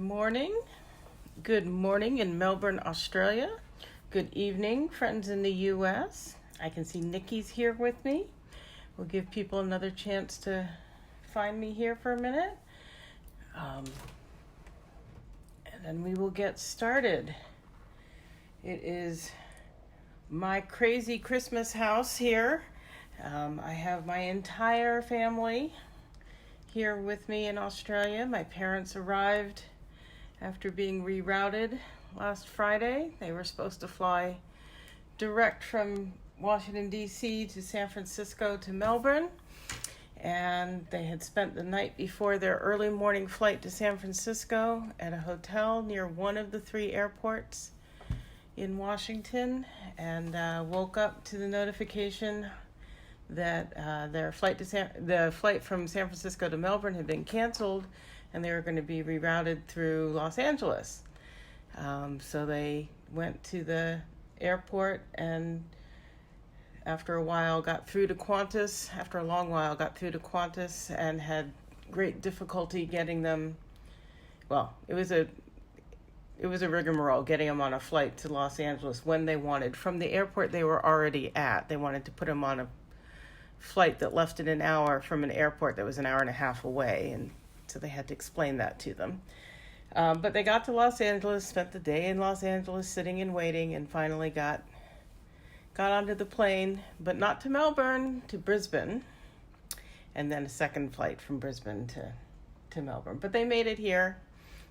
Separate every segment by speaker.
Speaker 1: morning. Good morning in Melbourne, Australia. Good evening, friends in the US. I can see Nikki's here with me. We'll give people another chance to find me here for a minute. And then we will get started. It is my crazy Christmas house here. I have my entire family here with me in Australia. My parents arrived after being rerouted last Friday. They were supposed to fly direct from Washington, D.C. to San Francisco to Melbourne. And they had spent the night before their early morning flight to San Francisco at a hotel near one of the three airports in Washington, and woke up to the notification that their the flight from San Francisco to Melbourne had been canceled, and they were going to be rerouted through Los Angeles. So they went to the airport, and after a while got through to Qantas. After a long while, got through to Qantas and had great difficulty getting them. Well, it was a rigmarole getting them on a flight to Los Angeles when they wanted. From the airport they were already at, they wanted to put them on a flight that left in an hour from an airport that was an hour and a half away, and so they had to explain that to them. But they got to Los Angeles, spent the day in Los Angeles sitting and waiting, and finally got onto the plane, but not to Melbourne, to Brisbane, and then a second flight from Brisbane to Melbourne. But they made it here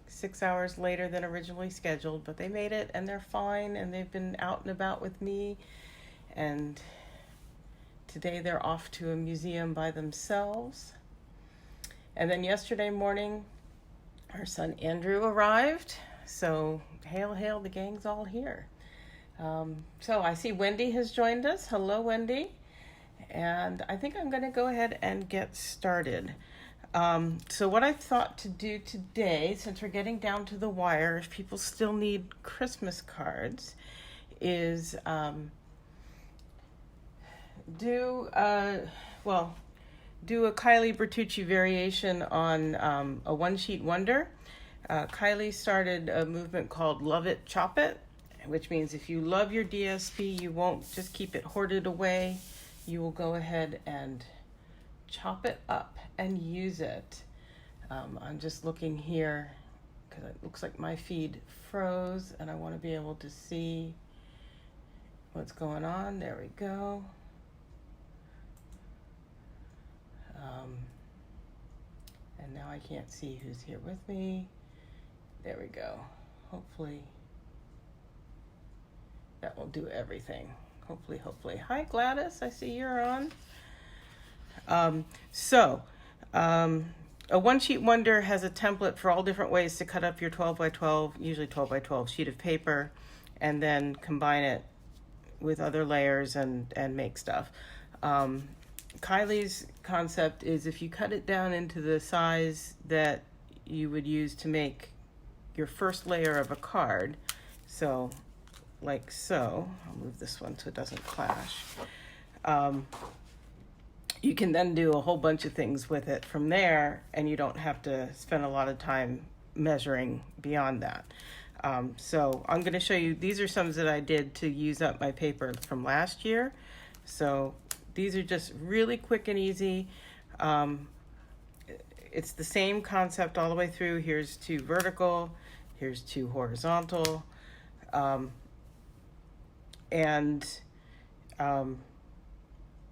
Speaker 1: 6 hours later than originally scheduled, but they made it, and they're fine, and they've been out and about with me, and today they're off to a museum by themselves. And then yesterday morning, our son Andrew arrived. So hail, hail, the gang's all here. So I see Wendy has joined us. Hello, Wendy. And I think I'm going to go ahead and get started. So what I thought to do today, since we're getting down to the wire, if people still need Christmas cards, is do a Kylie Bertucci variation on a one-sheet wonder. Kylie started a movement called Love It, Chop It, which means if you love your DSP, you won't just keep it hoarded away. You will go ahead and chop it up and use it. I'm just looking here because it looks like my feed froze, and I want to be able to see what's going on. There we go. And now I can't see who's here with me. There we go. Hopefully that will do everything. Hopefully. Hi, Gladys. I see you're on. A one-sheet wonder has a template for all different ways to cut up your 12 by 12, usually 12 by 12 sheet of paper, and then combine it with other layers and make stuff. Kylie's concept is if you cut it down into the size that you would use to make your first layer of a card, so like so, I'll move this one so it doesn't clash. You can then do a whole bunch of things with it from there, and you don't have to spend a lot of time measuring beyond that. So I'm going to show you, these are some that I did to use up my paper from last year. So these are just really quick and easy. It's the same concept all the way through. Here's two vertical, here's two horizontal.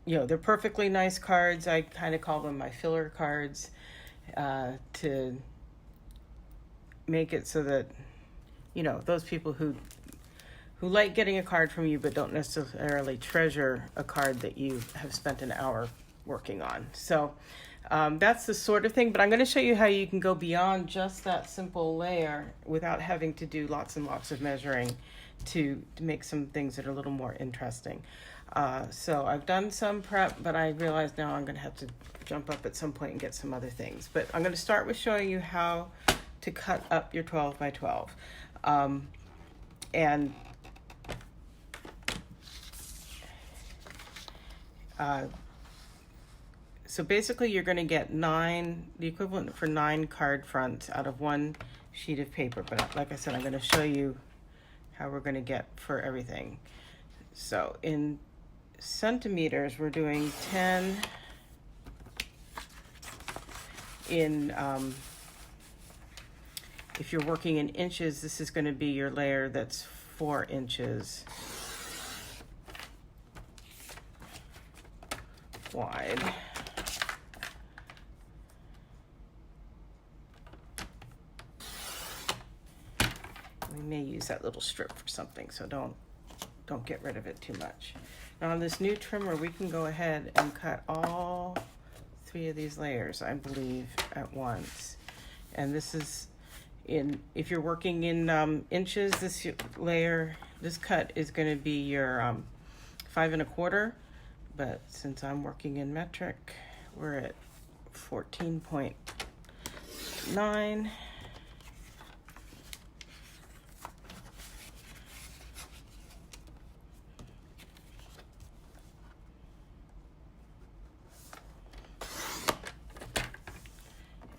Speaker 1: They're perfectly nice cards. I kind of call them my filler cards to make it so that, those people who like getting a card from you but don't necessarily treasure a card that you have spent an hour working on. So that's the sort of thing, but I'm going to show you how you can go beyond just that simple layer without having to do lots and lots of measuring to make some things that are a little more interesting. So I've done some prep, but I realize now I'm going to have to jump up at some point and get some other things. But I'm going to start with showing you how to cut up your 12 by 12. So basically you're going to get the equivalent for 9 card fronts out of one sheet of paper, but like I said, I'm going to show you how we're going to get for everything. So in centimeters, we're doing 10. In if you're working in inches, this is going to be your layer that's 4 inches wide. We may use that little strip for something, so don't get rid of it too much. Now on this new trimmer, we can go ahead and cut all 3 of these layers, I believe, at once. And this is if you're working in inches, this cut is going to be your 5 1/4. But since I'm working in metric, we're at 14.9.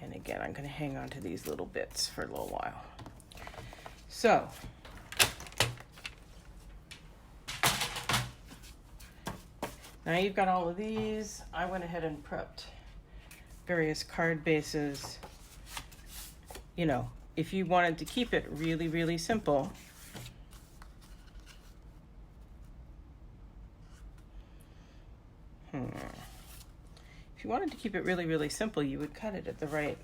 Speaker 1: And again, I'm going to hang on to these little bits for a little while. So, now you've got all of these. I went ahead and prepped various card bases. You know, if you wanted to keep it really, really simple, if you wanted to keep it really, really simple, you would cut it at the right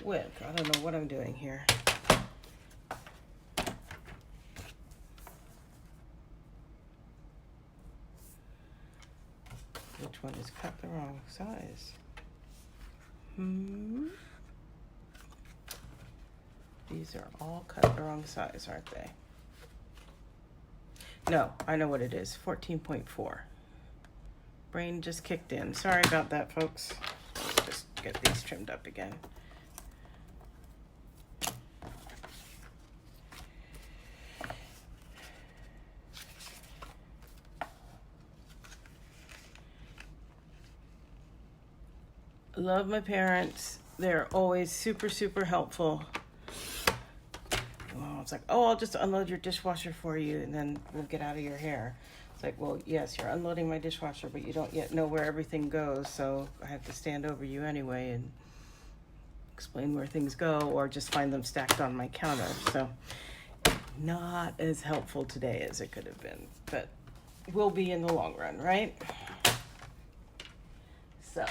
Speaker 1: width. I don't know what I'm doing here. Which one is cut the wrong size? These are all cut the wrong size, aren't they? No, I know what it is. 14.4. Brain just kicked in. Sorry about that, folks. Let me just get these trimmed up again. Love my parents. They're always super, super helpful. Well, it's like, oh, I'll just unload your dishwasher for you and then we'll get out of your hair. It's like, well, yes, you're unloading my dishwasher, but you don't yet know where everything goes, so I have to stand over you anyway and explain where things go or just find them stacked on my counter. So not as helpful today as it could have been, but will be in the long run, right? So,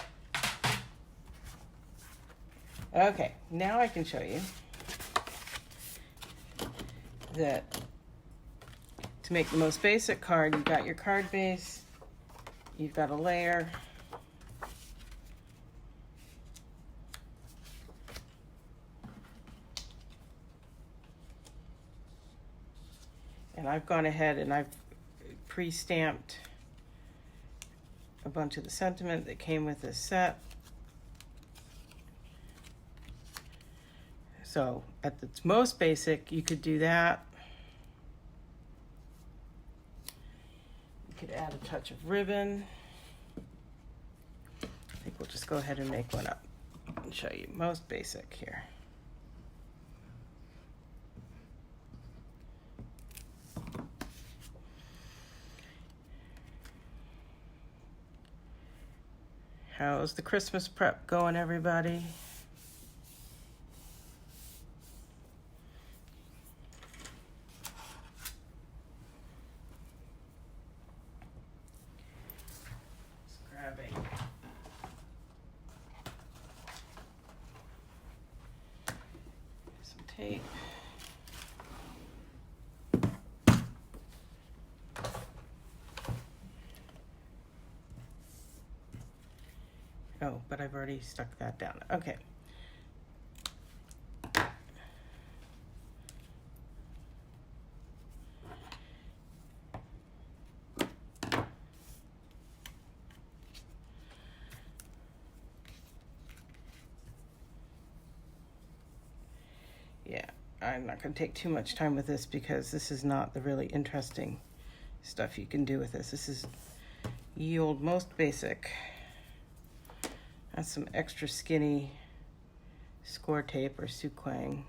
Speaker 1: okay, now I can show you that to make the most basic card, you've got your card base, you've got a layer, and I've gone ahead and I've pre-stamped a bunch of the sentiment that came with this set. So at its most basic, you could do that. You could add a touch of ribbon. I think we'll just go ahead and make one up and show you most basic here. How's the Christmas prep going, everybody? Tape. Oh, but I've already stuck that down. Okay. Yeah, I'm not going to take too much time with this because this is not the really interesting stuff you can do with this. This is ye olde most basic. That's some extra skinny score tape or suquang.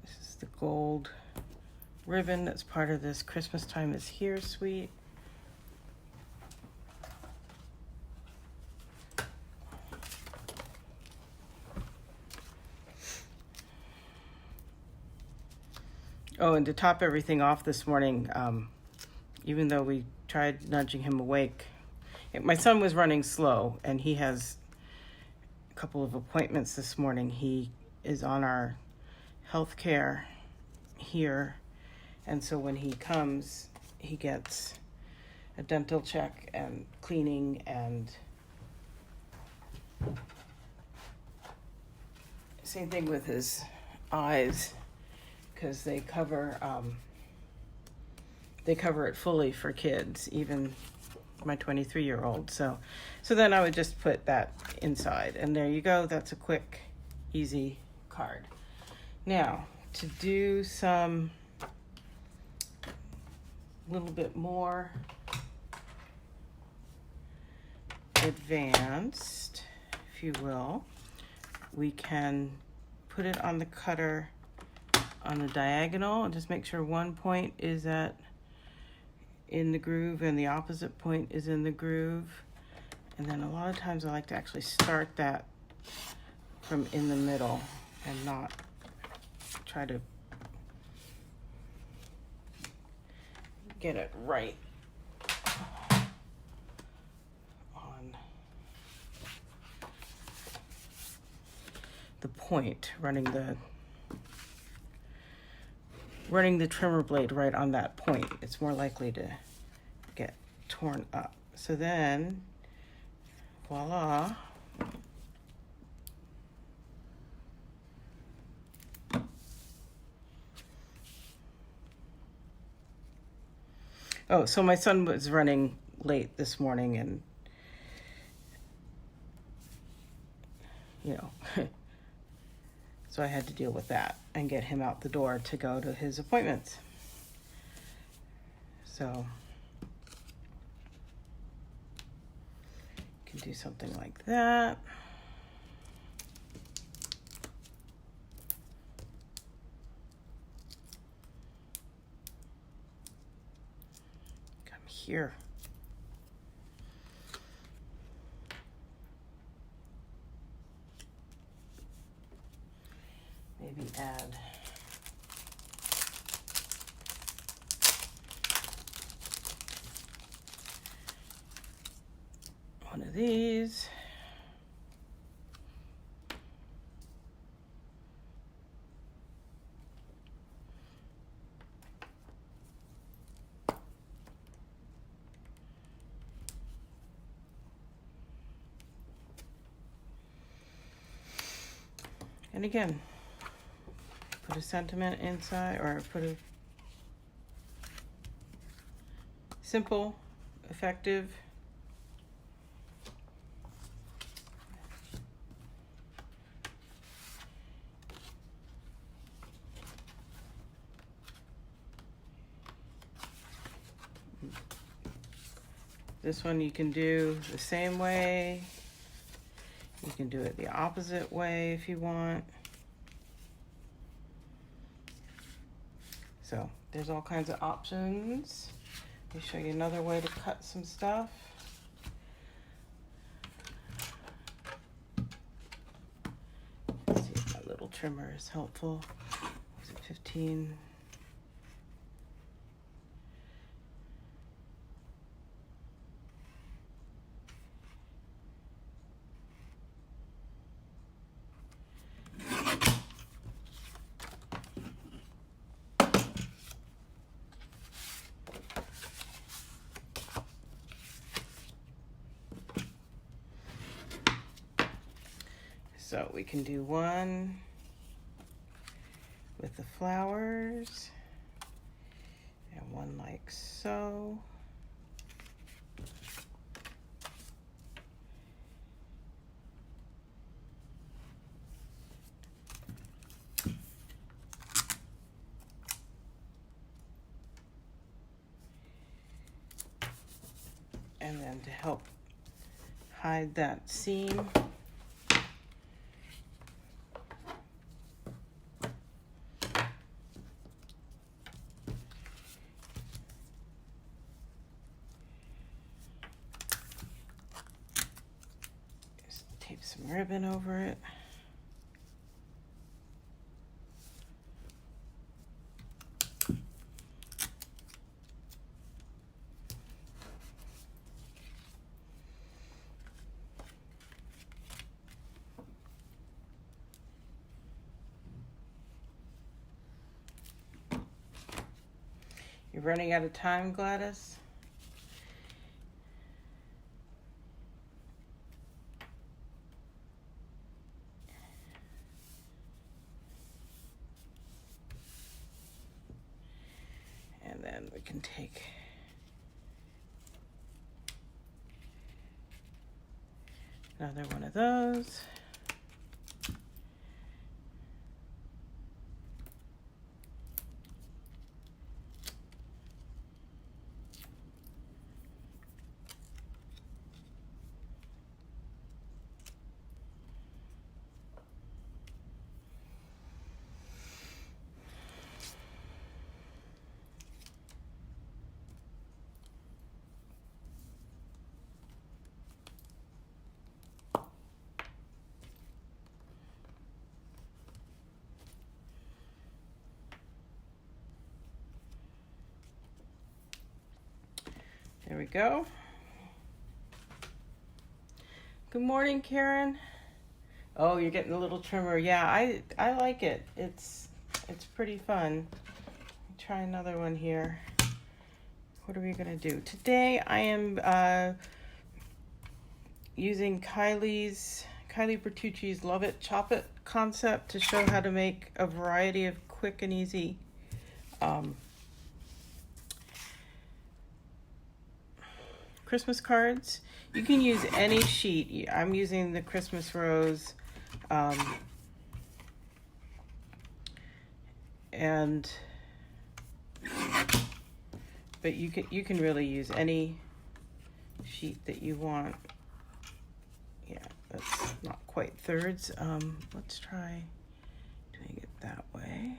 Speaker 1: This is the gold ribbon that's part of this Christmas Time is Here suite. Oh, and to top everything off this morning, even though we tried nudging him awake, my son was running slow, and he has a couple of appointments this morning. He is on our healthcare here, and so when he comes, he gets a dental check and cleaning and same thing with his eyes, because they cover it fully for kids, even my 23-year-old. So then I would just put that inside, and there you go. That's a quick, easy card. Now, to do some little bit more advanced, if you will, we can put it on the cutter on the diagonal and just make sure one point is in the groove and the opposite point is in the groove. And then a lot of times I like to actually start that from in the middle and not try to get it right on the point, running the trimmer blade right on that point. It's more likely to get torn up. So then, voila. Oh, so my son was running late this morning, and so I had to deal with that and get him out the door to go to his appointments. So you can do something like that. Come here. Maybe add one of these. And again, put a sentiment inside, or put a simple, effective. This one you can do the same way. You can do it the opposite way if you want. So there's all kinds of options. Let me show you another way to cut some stuff. Let's see if my little trimmer is helpful. Is it 15? So we can do one with the flowers and one like so. And then And to help hide that seam, just tape some ribbon over it. You're running out of time, Gladys? And then we can take another one of those. There we go. Good morning, Karen. Oh, you're getting a little trimmer. Yeah, I like it. It's pretty fun. Try another one here. What are we gonna do? Today I am using Kylie Bertucci's Love It, Chop It concept to show how to make a variety of quick and easy Christmas cards. You can use any sheet. I'm using the Christmas rose, but you can really use any sheet that you want. Yeah, that's not quite thirds. Let's try doing it that way.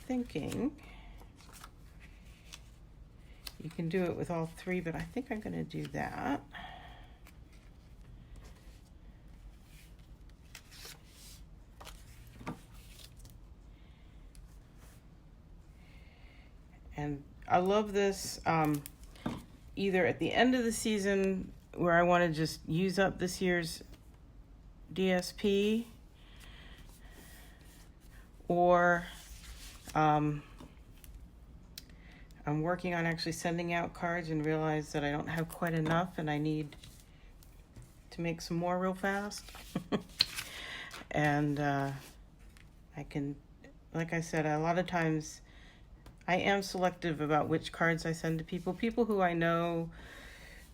Speaker 1: Thinking you can do it with all three, but I think I'm going to do that. And I love this either at the end of the season where I want to just use up this year's DSP, or I'm working on actually sending out cards and realize that I don't have quite enough and I need to make some more real fast. And I can, like I said, a lot of times I am selective about which cards I send to people. People who I know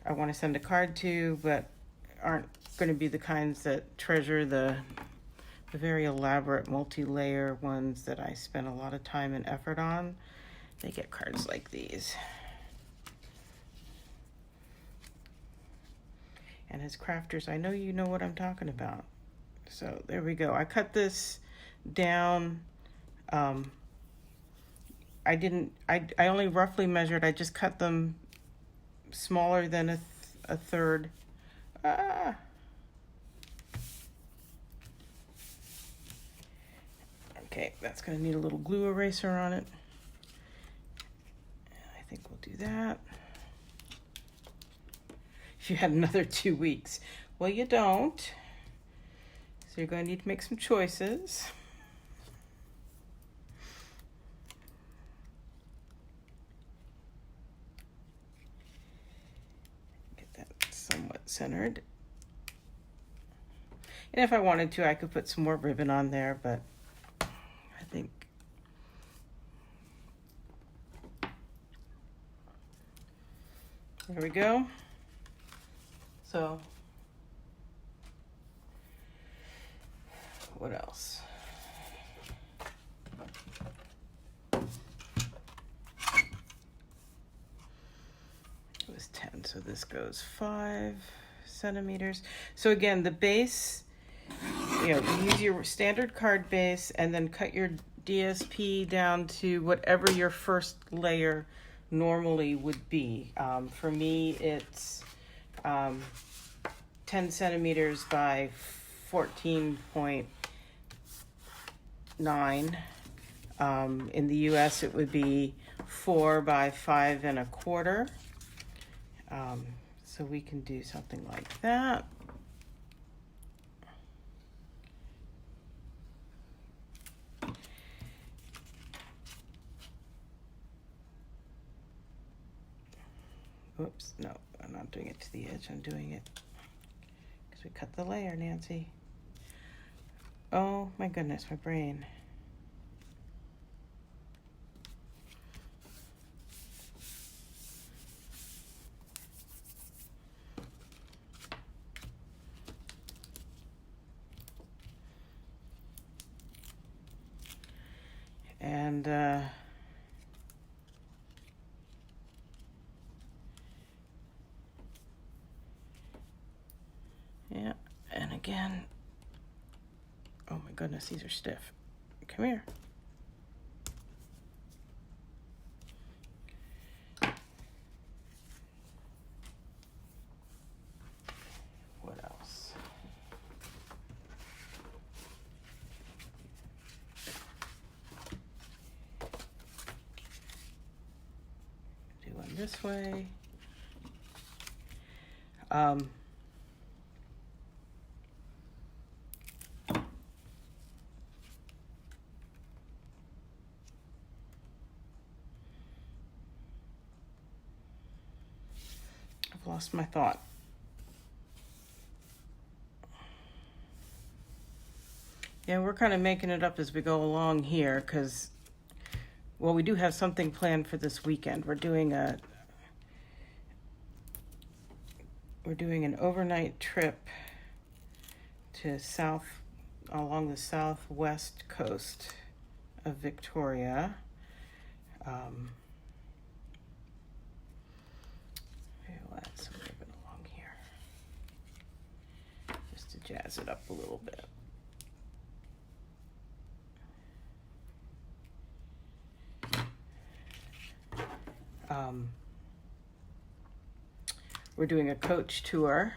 Speaker 1: I want to send a card to, but aren't going to be the kinds that treasure the very elaborate multi-layer ones that I spend a lot of time and effort on. They get cards like these. And as crafters, I know you know what I'm talking about. So there we go. I cut this down. I only roughly measured. I just cut them smaller than a third. Okay, that's going to need a little glue eraser on it. I think we'll do that. If you had another 2 weeks. Well, you don't. So you're going to need to make some choices. Get that somewhat centered. And if I wanted to, I could put some more ribbon on there, but I think There we go. So, what else? It was 10, so this goes 5 centimeters. So again, the base, you use your standard card base and then cut your DSP down to whatever your first layer normally would be. For me, it's 10 centimeters by 14.9. In the US, it would be 4 by 5 1/4. So we can do something like that. Oops, no, I'm not doing it to the edge. I'm doing it because we cut the layer, Nancy. Oh my goodness, my brain. And yeah, and again, oh my goodness, these are stiff. Come here. What else? Do one this way. I've lost my thought. Yeah, we're kind of making it up as we go along here because, well, we do have something planned for this weekend. We're doing an overnight trip to along the southwest coast of Victoria. Maybe we'll add some ribbon along here just to jazz it up a little bit. We're doing a coach tour,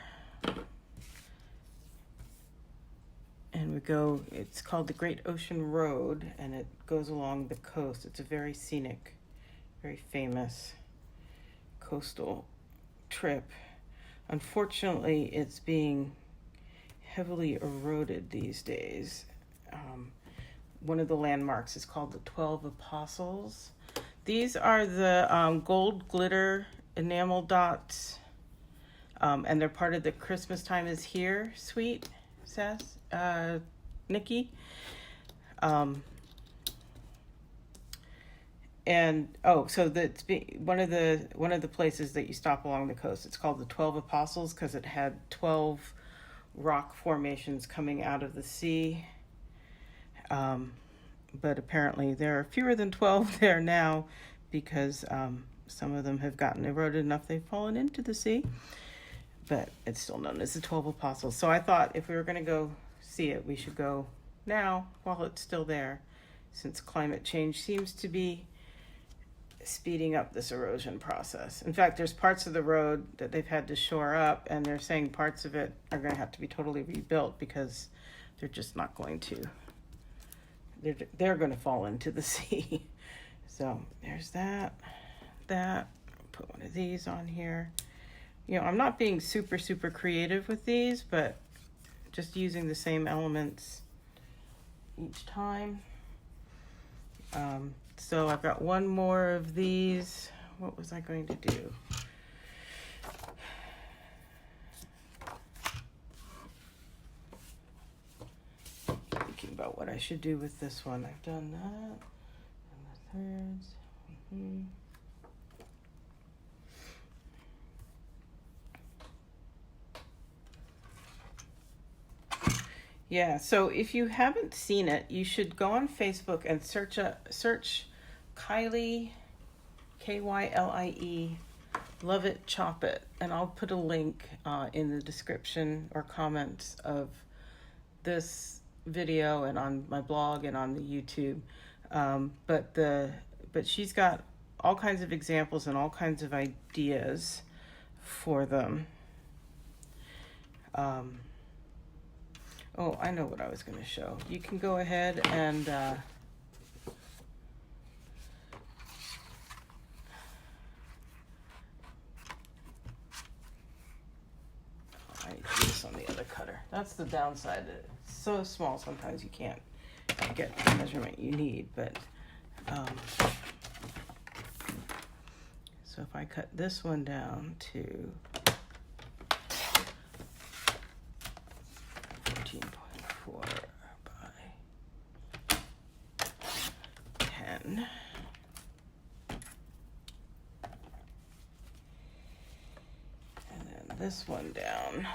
Speaker 1: and it's called the Great Ocean Road, and it goes along the coast. It's a very scenic, very famous coastal trip. Unfortunately, it's being heavily eroded these days. One of the landmarks is called the 12 Apostles. These are the gold glitter enamel dots, and they're part of the Christmas Time is Here suite, Nikki. So that's one of the places that you stop along the coast. It's called the 12 Apostles because it had 12 rock formations coming out of the sea. But apparently there are fewer than 12 there now because some of them have gotten eroded enough they've fallen into the sea. But it's still known as the 12 Apostles. So I thought if we were going to go see it, we should go now while it's still there, since climate change seems to be speeding up this erosion process. In fact, there's parts of the road that they've had to shore up, and they're saying parts of it are going to have to be totally rebuilt because they're just not going to. They're going to fall into the sea. So there's that. Put one of these on here. I'm not being super, super creative with these, but just using the same elements each time. So I've got one more of these. What was I going to do? Thinking about what I should do with this one. I've done that. And the thirds. Yeah, so if you haven't seen it, you should go on Facebook and search Kylie, Kylie, Love It, Chop It, and I'll put a link in the description or comments of this video and on my blog and on the YouTube. But she's got all kinds of examples and all kinds of ideas for them. Oh, I know what I was going to show. You can go ahead and I do this on the other cutter. That's the downside. It's so small sometimes you can't get the measurement you need, but so if I cut this one down to 14.4 by 10, and then this one down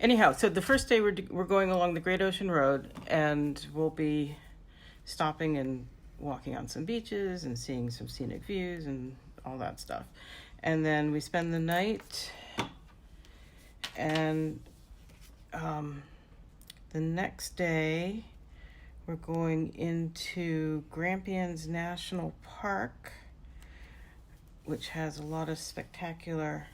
Speaker 1: anyhow, so the first day we're going along the Great Ocean Road, and we'll be stopping and walking on some beaches and seeing some scenic views and all that stuff. And then we spend the night, and the next day we're going into Grampians National Park, which has a lot of spectacular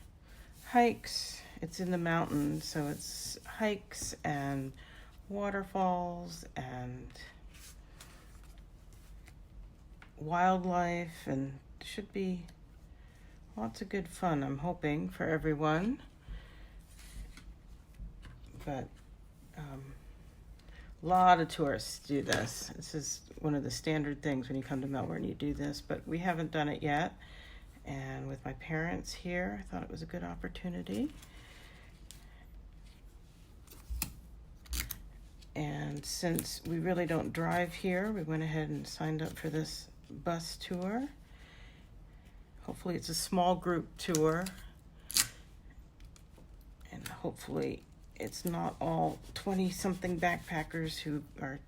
Speaker 1: hikes. It's in the mountains, so it's hikes and waterfalls and wildlife, and should be lots of good fun, I'm hoping, for everyone. But a lot of tourists do this. This is one of the standard things when you come to Melbourne, you do this, but we haven't done it yet. And with my parents here, I thought it was a good opportunity. And since we really don't drive here, we went ahead and signed up for this bus tour. Hopefully it's a small group tour. And hopefully it's not all 20-something backpackers who are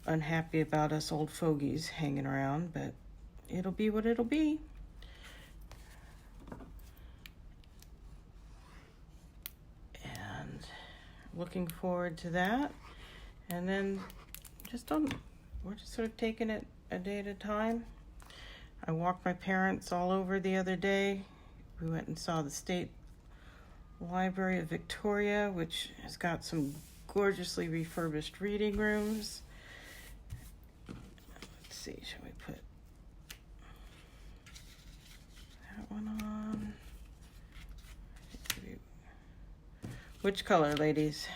Speaker 1: unhappy about us old fogies hanging around, but it'll be what it'll be. And looking forward to that. And then we're just sort of taking it a day at a time. I walked my parents all over the other day. We went and saw the State Library of Victoria, which has got some gorgeously refurbished reading rooms. Let's see, shall we put that one on? Which color, ladies?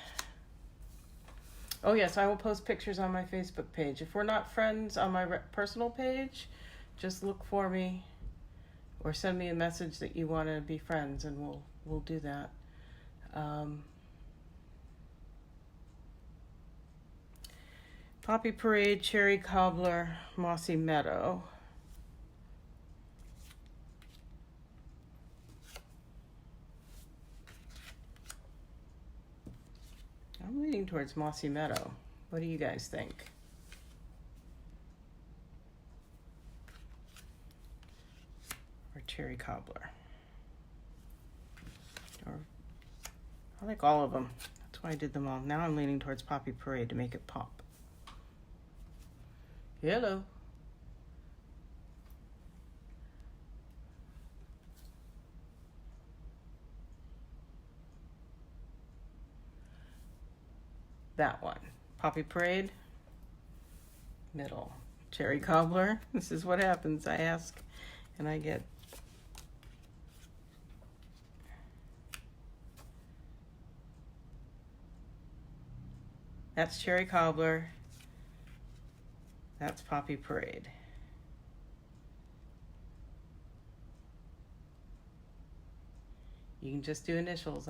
Speaker 1: Oh yes, I will post pictures on my Facebook page. If we're not friends on my personal page, just look for me or send me a message that you want to be friends, and we'll do that. Poppy Parade, Cherry Cobbler, Mossy Meadow. I'm leaning towards Mossy Meadow. What do you guys think? Or Cherry Cobbler? Or I like all of them. That's why I did them all. Now I'm leaning towards Poppy Parade to make it pop. Hello. That one. Poppy Parade. Middle. Cherry Cobbler. This is what happens. I ask and I get That's Cherry Cobbler. That's Poppy Parade. You can just do initials.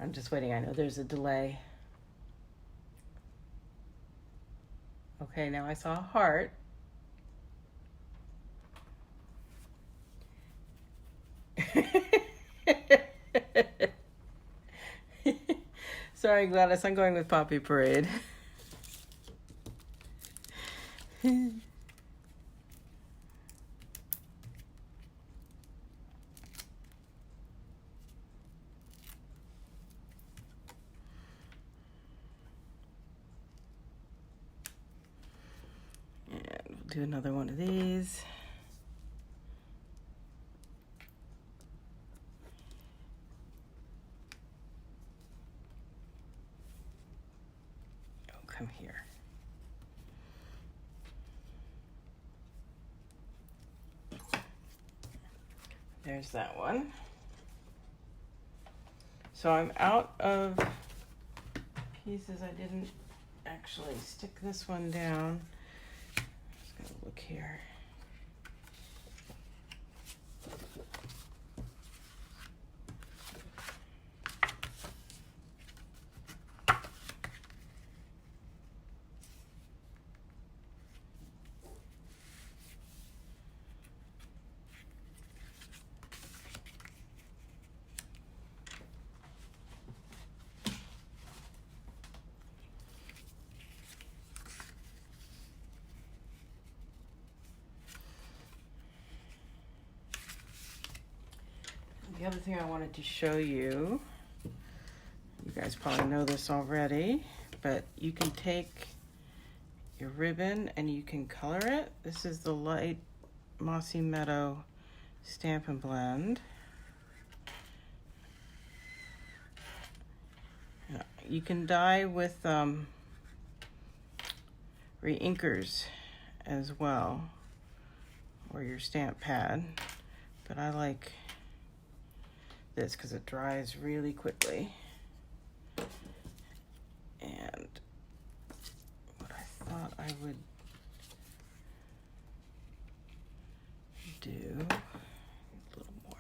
Speaker 1: I'm just waiting. I know there's a delay. Okay, now I saw a heart. Sorry, Gladys. I'm going with Poppy Parade. Do another one of these. Oh, come here. There's that one. So I'm out of pieces. I didn't actually stick this one down. Just gonna look here. The other thing I wanted to show you, you guys probably know this already, but you can take your ribbon and you can color it. This is the light Mossy Meadow Stamp and Blend. You can dye with re-inkers as well, or your stamp pad, but I like this because it dries really quickly. And what I thought I would do, a little more.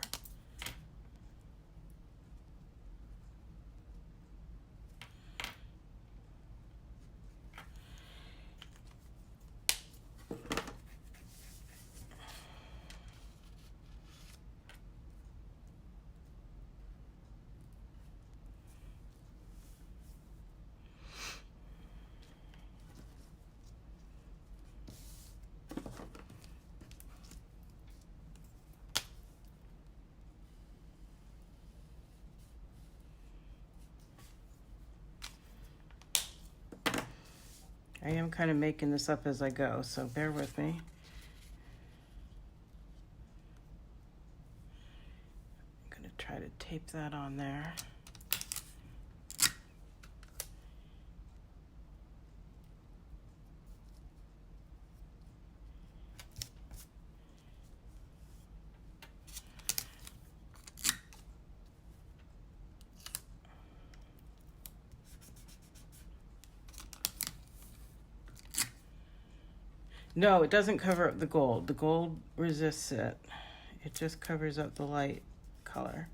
Speaker 1: I am kind of making this up as I go, so bear with me. I'm going to try to tape that on there. No, it doesn't cover up the gold. The gold resists it. It just covers up the light color.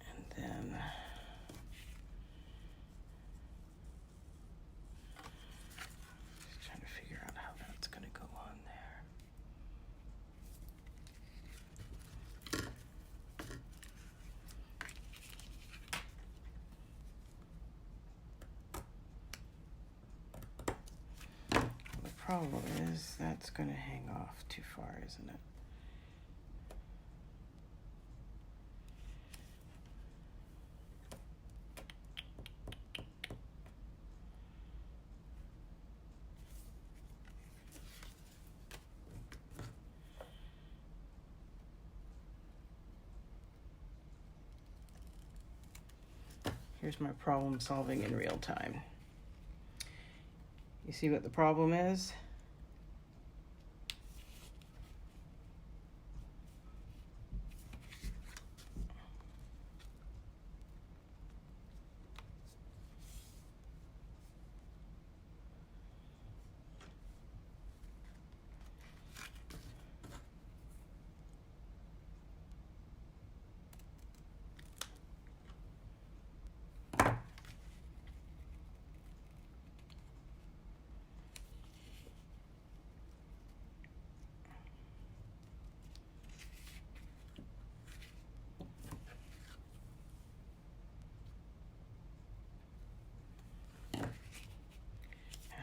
Speaker 1: And then just trying to figure out how that's going to go on there. Problem is that's going to hang off too far, isn't it? Here's my problem solving in real time. You see what the problem is?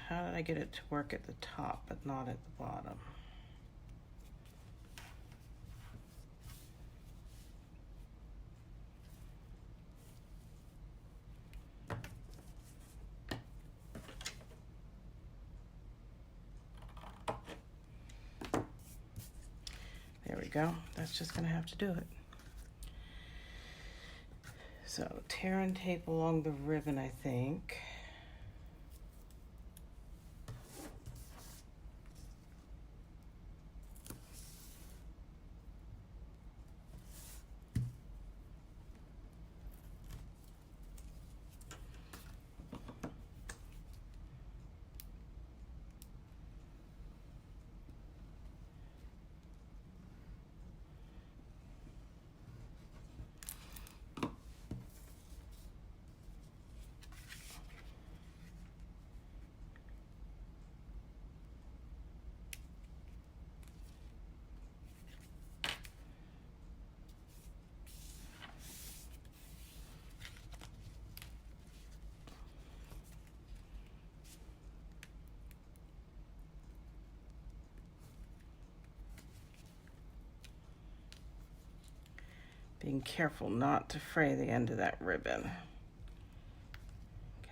Speaker 1: How did I get it to work at the top but not at the bottom? There we go. That's just gonna have to do it. So tear and tape along the ribbon, I think. Being careful not to fray the end of that ribbon.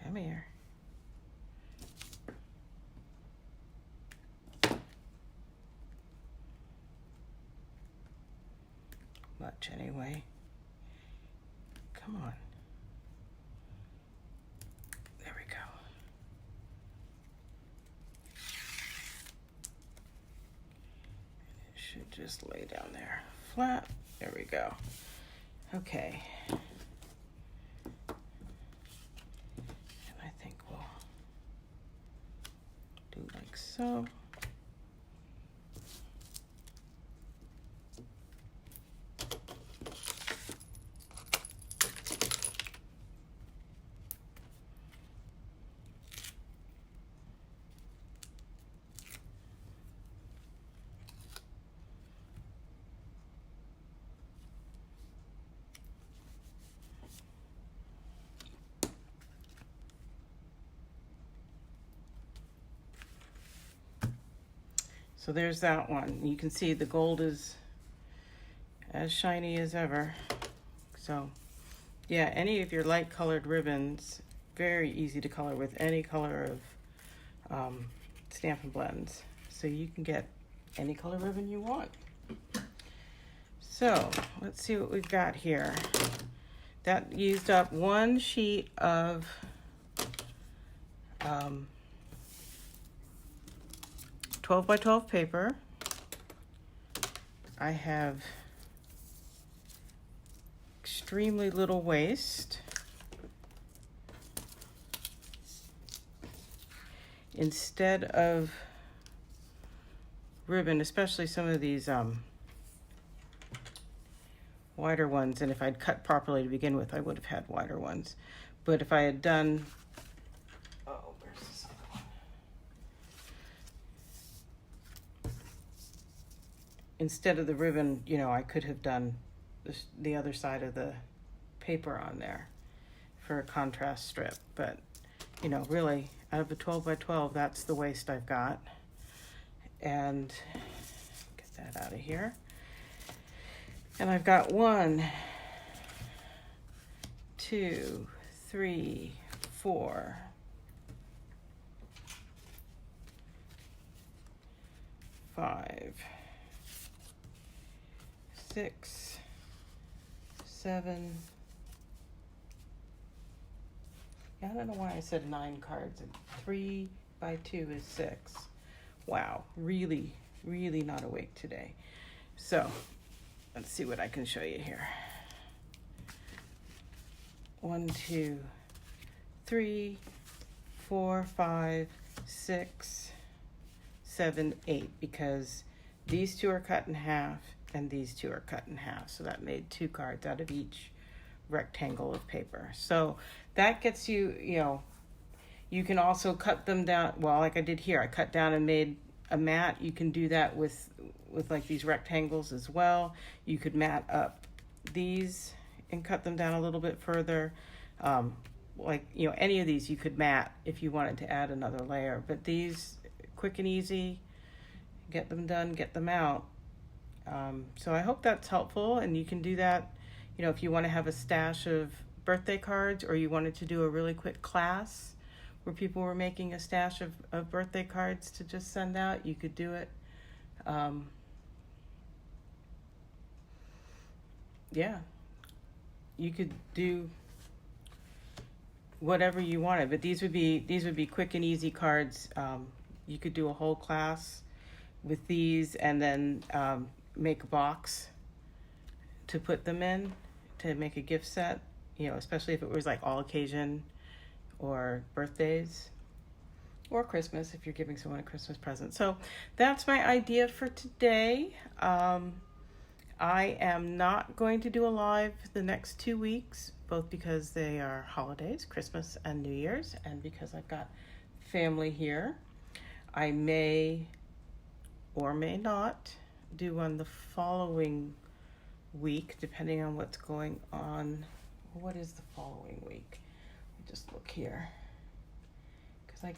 Speaker 1: Come here. Much anyway. Come on. There we go. It should just lay down there flat. There we go. Okay. And I think we'll do like so. So there's that one. You can see the gold is as shiny as ever. So yeah, any of your light colored ribbons, very easy to color with any color of Stampin' Blends. So you can get any color ribbon you want. So let's see what we've got here. That used up one sheet of 12 by 12 paper. I have extremely little waste. Instead of ribbon, especially some of these wider ones, and if I'd cut properly to begin with, I would have had wider ones. But if I had done, where's this other one? Instead of the ribbon, you know, I could have done the other side of the paper on there for a contrast strip. But, you know, really, out of the 12 by 12, that's the waste I've got. And get that out of here. And I've got 1, 2, 3, 4, 5, 6, 7, Yeah, I don't know why I said 9 cards. 3 by 2 is 6. Wow, really, really not awake today. So, let's see what I can show you here. 1, 2, 3, 4, 5, 6, 7, 8, because these 2 are cut in half and these 2 are cut in half. So that made 2 cards out of each rectangle of paper. So that gets you, you can also cut them down. Well, like I did here, I cut down and made a mat. You can do that with like these rectangles as well. You could mat up these and cut them down a little bit further. Any of these you could mat if you wanted to add another layer. But these, quick and easy, get them done, get them out. So I hope that's helpful, and you can do that, if you want to have a stash of birthday cards, or you wanted to do a really quick class where people were making a stash of birthday cards to just send out, you could do it. You could do whatever you wanted, but these would be quick and easy cards. You could do a whole class with these, and then make a box to put them in, to make a gift set, especially if it was like all occasion or birthdays or Christmas, if you're giving someone a Christmas present. So that's my idea for today. I am not going to do a live the next 2 weeks, both because they are holidays, Christmas and New Year's, and because I've got family here. I may or may not do one the following week, depending on what's going on. What is the following week? Let me just look here, because I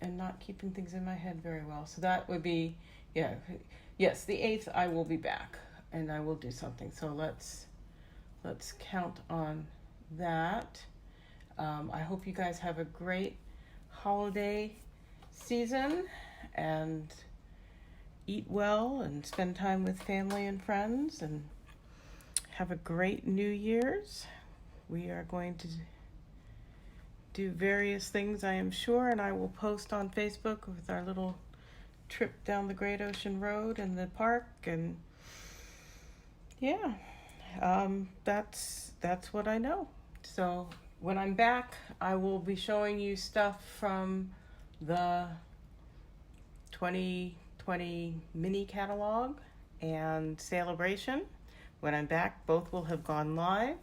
Speaker 1: am not keeping things in my head very well. So that would be, yes, the 8th I will be back, and I will do something. So let's count on that. I hope you guys have a great holiday season, and eat well and spend time with family and friends, and have a great New Year's. We are going to do various things, I am sure, and I will post on Facebook with our little trip down the Great Ocean Road and the park, and that's what I know. So when I'm back, I will be showing you stuff from the 2020 mini catalog and Celebration. When I'm back, both will have gone live.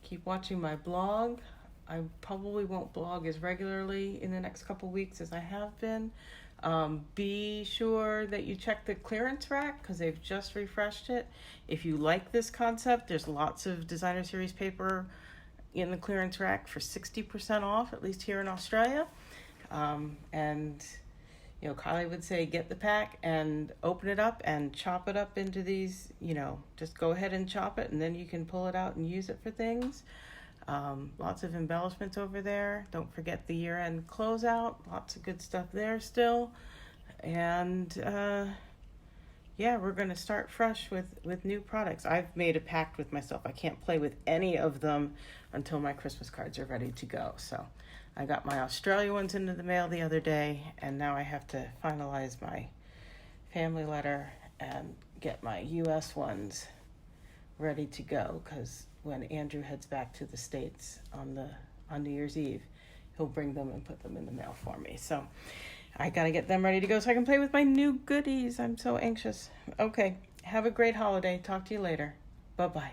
Speaker 1: Keep watching my blog. I probably won't blog as regularly in the next couple weeks as I have been. Be sure that you check the clearance rack, because they've just refreshed it. If you like this concept, there's lots of designer series paper in the clearance rack for 60% off, at least here in Australia. And Kylie would say, get the pack and open it up and chop it up into these, just go ahead and chop it, and then you can pull it out and use it for things. Lots of embellishments over there. Don't forget the year-end closeout. Lots of good stuff there still. And we're going to start fresh with new products. I've made a pact with myself. I can't play with any of them until my Christmas cards are ready to go. So I got my Australia ones into the mail the other day, and now I have to finalize my family letter and get my US ones ready to go, because when Andrew heads back to the States on New Year's Eve, he'll bring them and put them in the mail for me. So I gotta get them ready to go so I can play with my new goodies. I'm so anxious. Okay, have a great holiday. Talk to you later. Bye-bye.